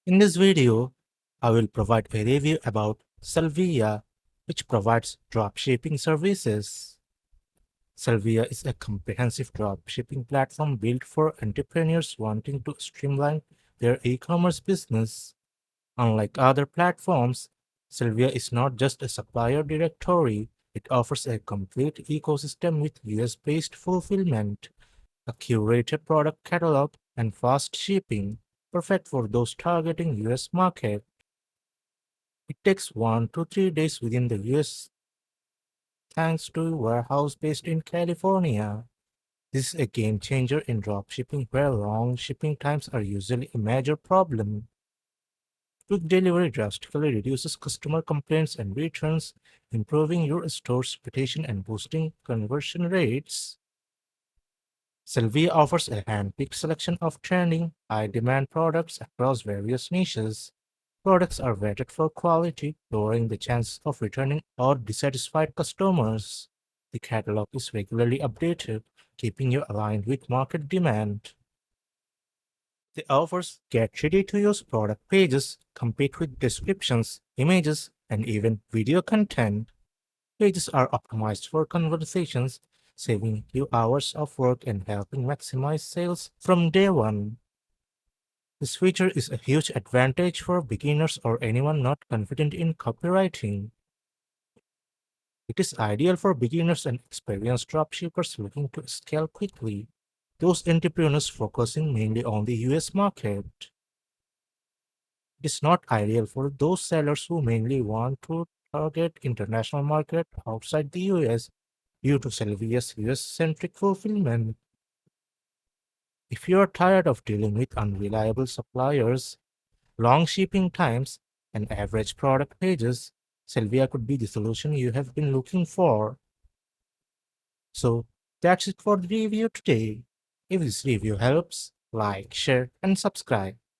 In this video, I will provide a review about Sellvia, which provides dropshipping services. Sellvia is a comprehensive dropshipping platform built for entrepreneurs wanting to streamline their e-commerce business. Unlike other platforms, Sellvia is not just a supplier directory, it offers a complete ecosystem with US-based fulfillment, a curated product catalog, and fast shipping, perfect for those targeting US market. It takes 1 to 3 days within the US thanks to a warehouse based in California. This is a game changer in dropshipping where long shipping times are usually a major problem. Quick delivery drastically reduces customer complaints and returns, improving your store's reputation and boosting conversion rates. Sylvia offers a hand-picked selection of trending, high-demand products across various niches. Products are vetted for quality, lowering the chances of returning or dissatisfied customers. The catalog is regularly updated, keeping you aligned with market demand. The offers get ready-to-use product pages, complete with descriptions, images, and even video content. Pages are optimized for conversations, saving you hours of work and helping maximize sales from day one. This feature is a huge advantage for beginners or anyone not confident in copywriting. It is ideal for beginners and experienced dropshippers looking to scale quickly, those entrepreneurs focusing mainly on the US market. It is not ideal for those sellers who mainly want to target international market outside the US due to Selvia's US-centric fulfillment. If you are tired of dealing with unreliable suppliers, long shipping times, and average product pages, Selvia could be the solution you have been looking for. So that's it for the review today. If this review helps, like, share, and subscribe.